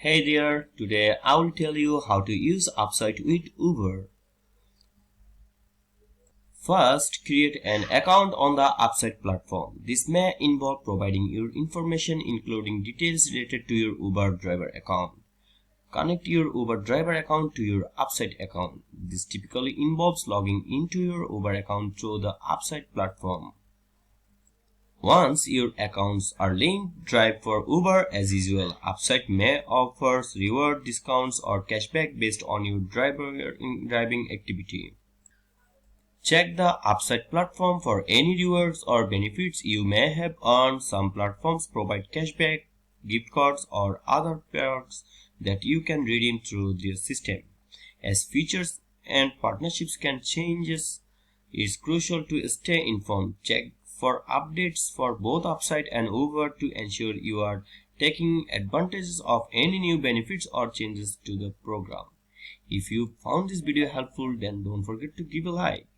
Hey there, today I will tell you how to use Upside with Uber. First, create an account on the Upside platform. This may involve providing your information including details related to your Uber driver account. Connect your Uber driver account to your Upside account. This typically involves logging into your Uber account through the Upside platform. Once your accounts are linked, drive for Uber as usual. Upside may offer reward discounts or cashback based on your driving activity. Check the Upside platform for any rewards or benefits you may have earned. Some platforms provide cashback, gift cards, or other perks that you can redeem through their system. As features and partnerships can change, it's crucial to stay informed. Check for updates for both Upside and Uber to ensure you are taking advantage of any new benefits or changes to the program. If you found this video helpful, then don't forget to give a like.